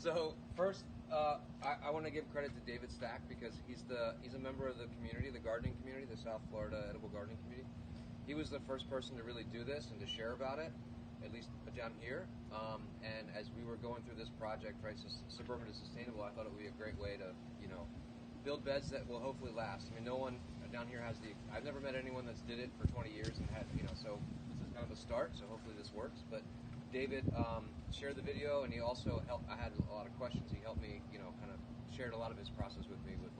So first, I want to give credit to David Stack because he's a member of the community, the gardening community, the South Florida edible gardening community. He was the first person to really do this and to share about it, at least down here. And as we were going through this project, right, so Suburban is Sustainable, I thought it would be a great way to, build beds that will hopefully last. I mean, no one down here has I've never met anyone that's did it for 20 years and had, so this is kind of a start, so hopefully this works. But David shared the video, and he also helped. I had a lot of questions. He helped me, kind of shared a lot of his process with me with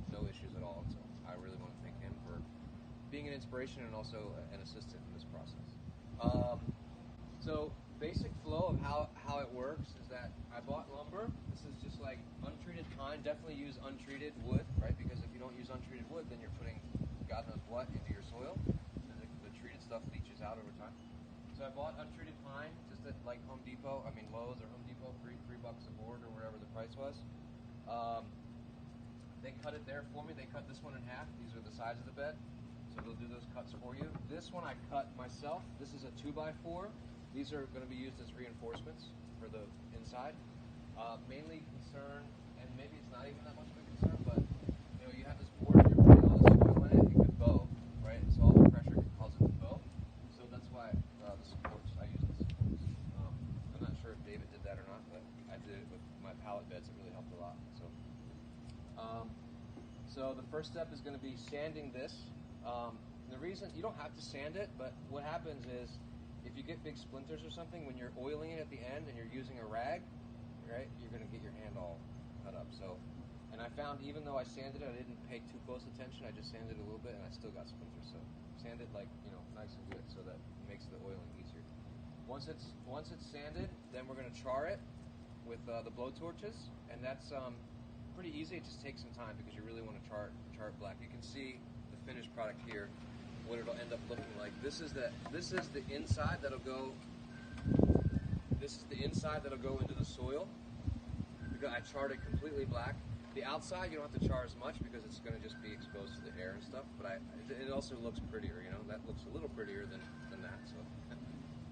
no issues at all. And so I really want to thank him for being an inspiration and also an assistant in this process. So basic flow of how it works is that I bought lumber. This is just like untreated pine. Definitely use untreated wood, right? Because if you don't use untreated wood, then you're putting God knows what into your soil, and the treated stuff leaches out over time. So I bought untreated pine just at like Home Depot. I mean Lowe's or Home Depot, $3 a board or whatever the price was. They cut it there for me. They cut this one in half. These are the size of the bed, so they'll do those cuts for you. This one I cut myself. This is a 2x4. These are going to be used as reinforcements for the inside. Mainly concern, and maybe it's not even that much of a concern, but you have this board, you're putting all this oil in it, it could bow, right? So all the pressure can cause it to bow. So that's why the supports, I use the supports. I'm not sure if David did that or not, but I did it with my pallet beds. It really helped a lot. So the first step is going to be sanding this. The reason, you don't have to sand it, but what happens is if you get big splinters or something, when you're oiling it at the end and you're using a rag, right, you're going to get your hand all cut up. So, and I found even though I sanded it, I didn't pay too close attention. I just sanded it a little bit and I still got splinters. So sand it like, nice and good so that it makes the oiling easier. Once it's sanded, then we're going to char it with the blow torches, and that's pretty easy. It just takes some time because you really want to char it black. You can see the finished product here, what it'll end up looking like. This is the inside that'll go. This is the inside that'll go into the soil. Because I charred it completely black. The outside you don't have to char as much because it's going to just be exposed to the air and stuff. But it also looks prettier. That looks a little prettier than that.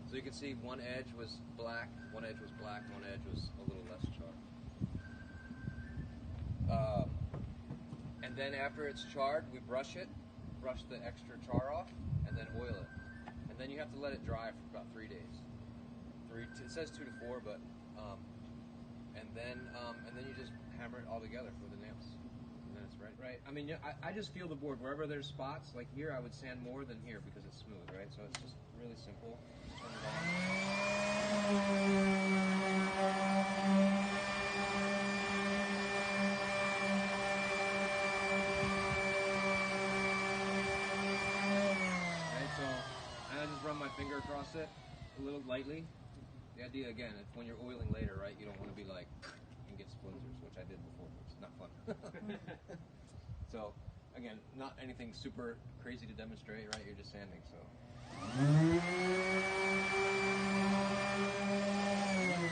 So you can see one edge was black, one edge was black, one edge was a little less charred. And then after it's charred, we brush the extra char off, and then oil it. And then you have to let it dry for about 3 days. It says 2 to 4, but and then you just hammer it all together for the nails, and then it's ready. Right. I mean, I just feel the board wherever there's spots. Like here, I would sand more than here because it's smooth, right? So it's just really simple. Just turn it on. Run my finger across it a little lightly. The idea again, if when you're oiling later, right, you don't want to be like and get splinters, which I did before. It's not fun. So again, not anything super crazy to demonstrate, right? You're just sanding. So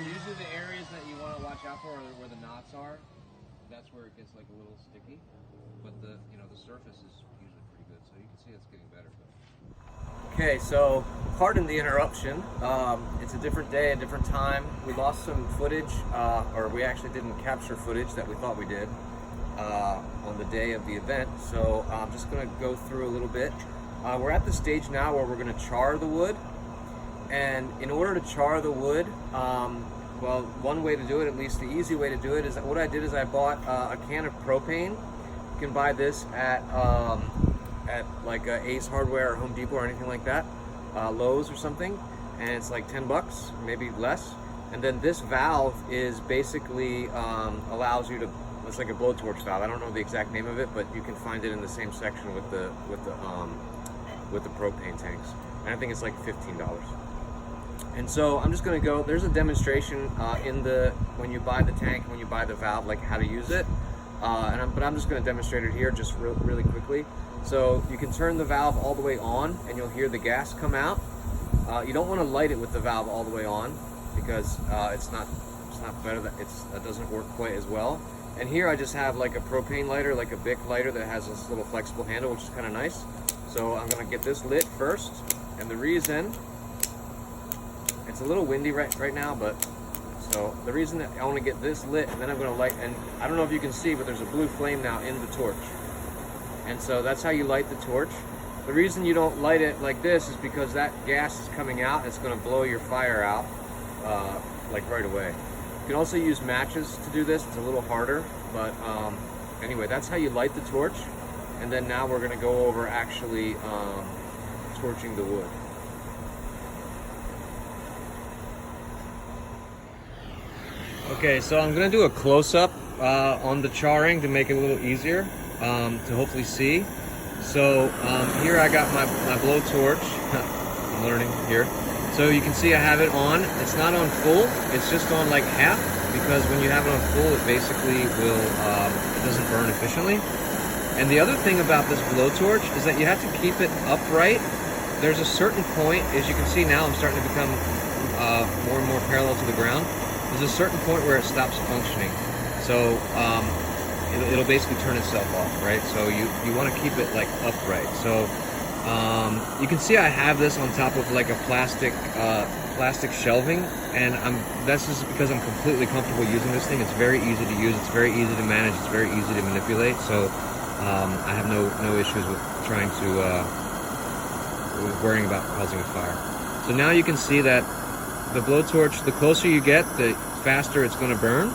usually the areas that you want to watch out for are where the knots are. That's where it gets like a little sticky. But the surface is usually pretty good. So you can see it's getting better. Okay, so pardon the interruption. It's a different day, a different time. We lost some footage, or we actually didn't capture footage that we thought we did on the day of the event. So I'm just going to go through a little bit. We're at the stage now where we're going to char the wood. And in order to char the wood, well, one way to do it, at least the easy way to do it, is what I did is I bought a can of propane. You can buy this at like Ace Hardware or Home Depot or anything like that, Lowe's or something, and it's like $10, maybe less. And then this valve is basically allows you to. It's like a blowtorch valve. I don't know the exact name of it, but you can find it in the same section with the propane tanks. And I think it's like $15. And so I'm just going to go. There's a demonstration when you buy the tank, when you buy the valve, like how to use it. But I'm just going to demonstrate it here, just really quickly. So you can turn the valve all the way on and you'll hear the gas come out. You don't want to light it with the valve all the way on because it's not better, that doesn't work quite as well. And here I just have like a propane lighter, like a Bic lighter that has this little flexible handle, which is kind of nice. So I'm going to get this lit first. And the reason, it's a little windy right now, but so So the reason that I want to get this lit, and then I'm going to light, and I don't know if you can see, but there's a blue flame now in the torch. And so that's how you light the torch. The reason you don't light it like this is because that gas is coming out and it's going to blow your fire out like right away. You can also use matches to do this. It's a little harder, but anyway, that's how you light the torch. And then now we're going to go over actually torching the wood. Okay, so I'm going to do a close-up on the charring to make it a little easier to hopefully see. So here I got my blowtorch. I'm learning here. So you can see I have it on. It's not on full. It's just on like half, because when you have it on full, it basically will it doesn't burn efficiently. And the other thing about this blowtorch is that you have to keep it upright. There's a certain point, as you can see now, I'm starting to become more and more parallel to the ground. There's a certain point where it stops functioning. So it'll basically turn itself off, right? So you want to keep it like upright. So you can see I have this on top of like a plastic shelving, and that's just because I'm completely comfortable using this thing. It's very easy to use. It's very easy to manage. It's very easy to manipulate. So I have no issues with trying to worrying about causing a fire. So now you can see that the blowtorch, the closer you get, the faster it's going to burn.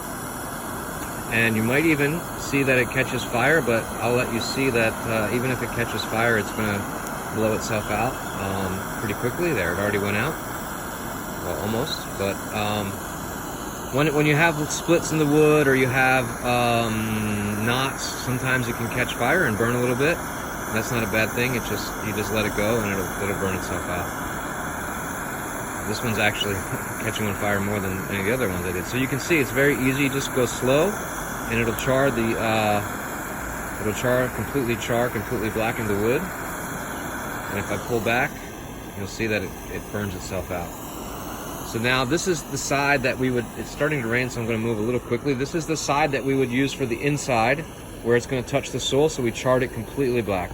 And you might even see that it catches fire, but I'll let you see that even if it catches fire, it's going to blow itself out pretty quickly. There, it already went out. Well, almost. But when you have splits in the wood, or you have knots, sometimes it can catch fire and burn a little bit. That's not a bad thing. You just let it go, and it'll burn itself out. This one's actually catching on fire more than any of the other ones I did. So you can see it's very easy. Just go slow, and it'll completely blacken the wood. And if I pull back, you'll see that it burns itself out. So now this is the side that it's starting to rain, so I'm going to move a little quickly. This is the side that we would use for the inside, where it's going to touch the soil, so we charred it completely black.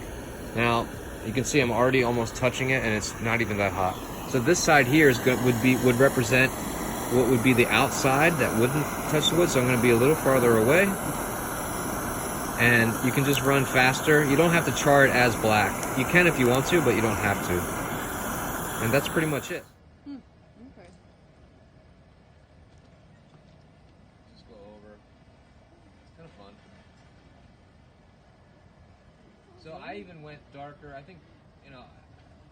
Now, you can see I'm already almost touching it, and it's not even that hot. So this side here would represent what would be the outside that wouldn't touch the wood. So I'm going to be a little farther away, and you can just run faster. You don't have to char it as black. You can if you want to, but you don't have to. And that's pretty much it. Okay. Just go over. It's kind of fun. So I even went darker. I think,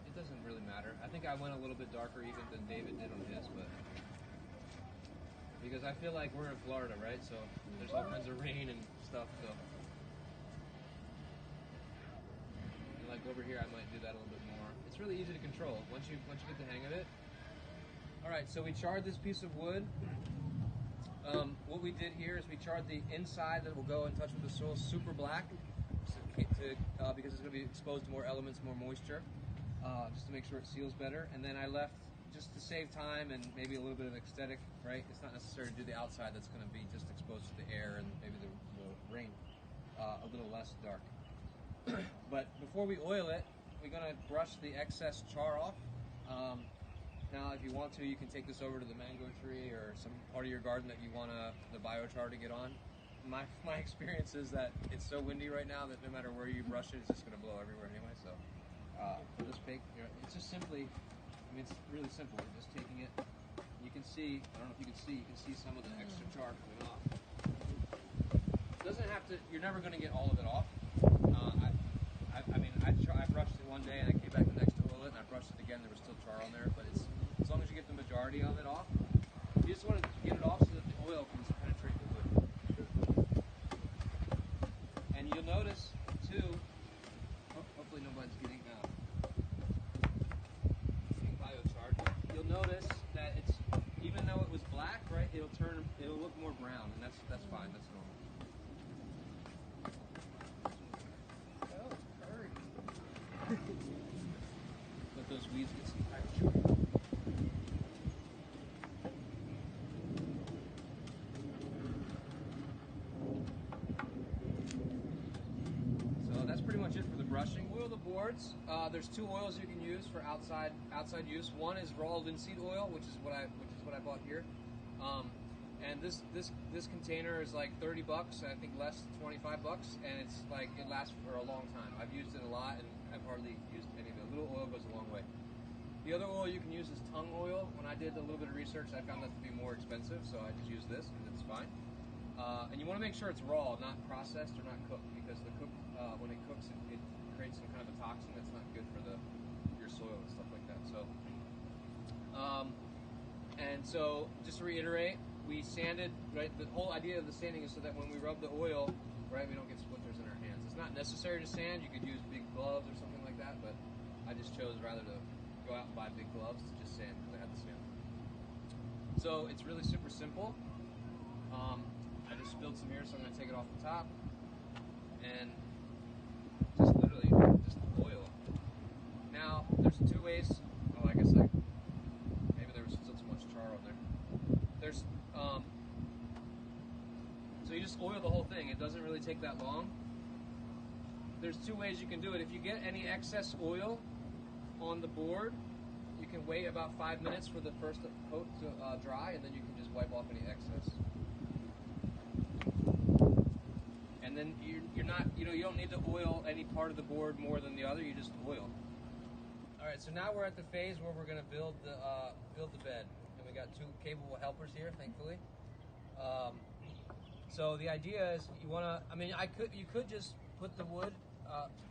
it doesn't really matter. I think I went a little bit darker even than David did on his, but because I feel like we're in Florida, right? So there's all kinds of rain and stuff. So and like over here, I might do that a little bit more. It's really easy to control once you get the hang of it. All right, so we charred this piece of wood. What we did here is we charred the inside that will go in touch with the soil super black, because it's going to be exposed to more elements, more moisture. Just to make sure it seals better. And then I left, just to save time and maybe a little bit of aesthetic, right? It's not necessary to do the outside that's going to be just exposed to the air and maybe the rain, a little less dark. But before we oil it, we're going to brush the excess char off. Now, if you want to, you can take this over to the mango tree or some part of your garden that you want the biochar to get on. My experience is that it's so windy right now that no matter where you brush it, it's just going to blow everywhere anyway. So for this pig, it's just simply, it's really simple. You're just taking it. You can see, I don't know if you can see some of the extra char coming off. It doesn't have to. You're never going to get all of it off. I brushed it one day and I came back the next to oil it, and I brushed it again. There was still char on there, but it's as long as you get the majority of it off. You just want to get it off so that the oil can penetrate the wood. And you'll notice too. Hopefully nobody's getting biochar. You'll notice that it's, even though it was black, right? It'll look more brown, and that's fine. That's normal. Let those weeds get some texture. So that's pretty much it for the brushing. Oil the boards. There's two oils you can use for outside use. One is raw linseed oil, which is what I bought here. And this container is like 30 bucks, I think less, 25 bucks, and it's like, it lasts for a long time. I've used it a lot, and I've hardly used any of it. A little oil goes a long way. The other oil you can use is tung oil. When I did a little bit of research, I found that to be more expensive, so I just use this, and it's fine. And you want to make sure it's raw, not processed or not cooked, because when it cooks, it creates some kind of a toxin that's not good for your soil and stuff like that. So, just to reiterate, we sanded, right? The whole idea of the sanding is so that when we rub the oil, right, we don't get splinters in our hands. It's not necessary to sand. You could use big gloves or something like that, but I just chose rather to go out and buy big gloves to just sand because I had to sand. So it's really super simple. I just spilled some here, so I'm going to take it off the top and just literally just oil. Now there's two ways. Oh, I guess maybe there was still too much char on there. So you just oil the whole thing. It doesn't really take that long. There's two ways you can do it. If you get any excess oil on the board, you can wait about 5 minutes for the first coat to dry, and then you can just wipe off any excess. And then you're not, you don't need to oil any part of the board more than the other. You just oil. All right, so now we're at the phase where we're going to build the bed, and we got two capable helpers here, thankfully. So the idea is you could just put the wood,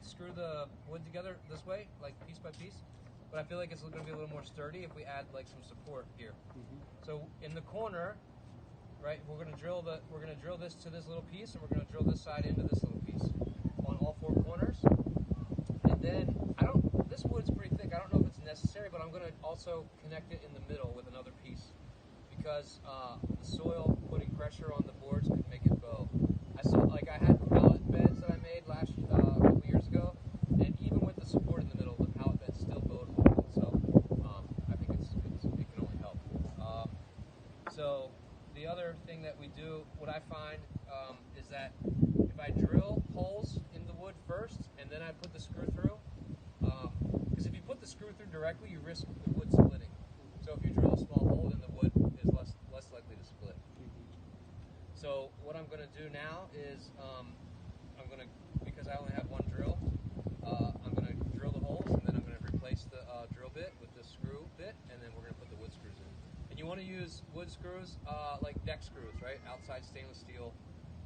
screw the wood together this way, like piece by piece. But I feel like it's going to be a little more sturdy if we add like some support here. So in the corner, right, we're going to drill this to this little piece, and we're going to drill this side into this little piece on all four corners. And then this wood's pretty thick. I don't know if it's necessary, but I'm going to also connect it in the middle with another piece because the soil putting pressure on the boards could make it bow. I had pallet beds that I made a couple years ago, and even with the support in the middle, the pallet bed still bowed a little bit. So I think it can only help. So the other thing that we do, what I find, is that if I drill holes in the wood first and then I put the screw through, because if you put the screw through directly, you risk the wood splitting. So if you drill a small hole, then the wood is less likely to split. So what I'm going to do now is because I only have one drill, I'm going to drill the holes, and then I'm going to replace the drill bit with the screw bit, and then we're going to put the wood screws in. And you want to use wood screws like deck screws, right? Outside stainless steel,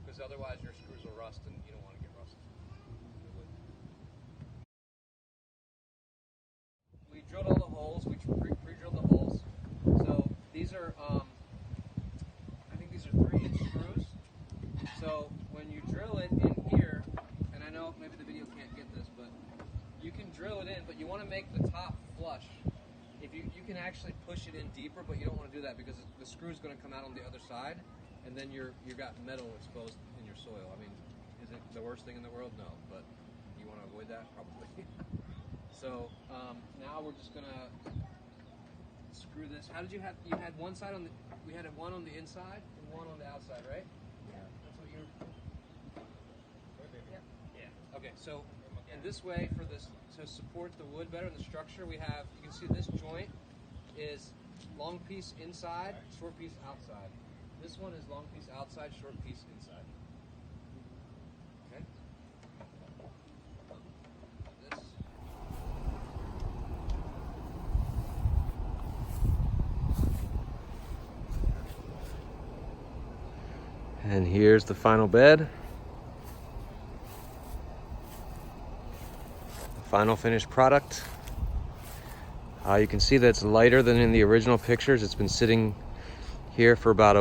because otherwise your screws will rust, and you don't want to get rusted. We drilled all the holes. We pre-drilled the holes. So these are, I think these are 3-inch screws. So when you drill it in here, and I know maybe the video can't get this, but you can drill it in, but you want to make the top flush. If you can actually push it in deeper, but you don't want to do that because the screw is going to come out on the other side, and then you've got metal exposed in your soil. I mean, is it the worst thing in the world? No, but you want to avoid that? Probably. So now we're just going to screw this. How did you had one side we had one on the inside and one on the outside, right? Yeah. That's what you were... Yeah. Okay, so in this way, to support the wood better and the structure, you can see this joint is long piece inside, short piece outside. This one is long piece outside, short piece inside. Okay? This. And here's the final bed. Final finished product. You can see that it's lighter than in the original pictures. It's been sitting here for about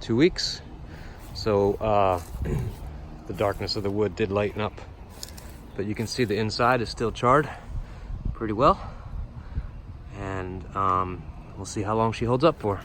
2 weeks. So the darkness of the wood did lighten up. But you can see the inside is still charred pretty well. And we'll see how long she holds up for.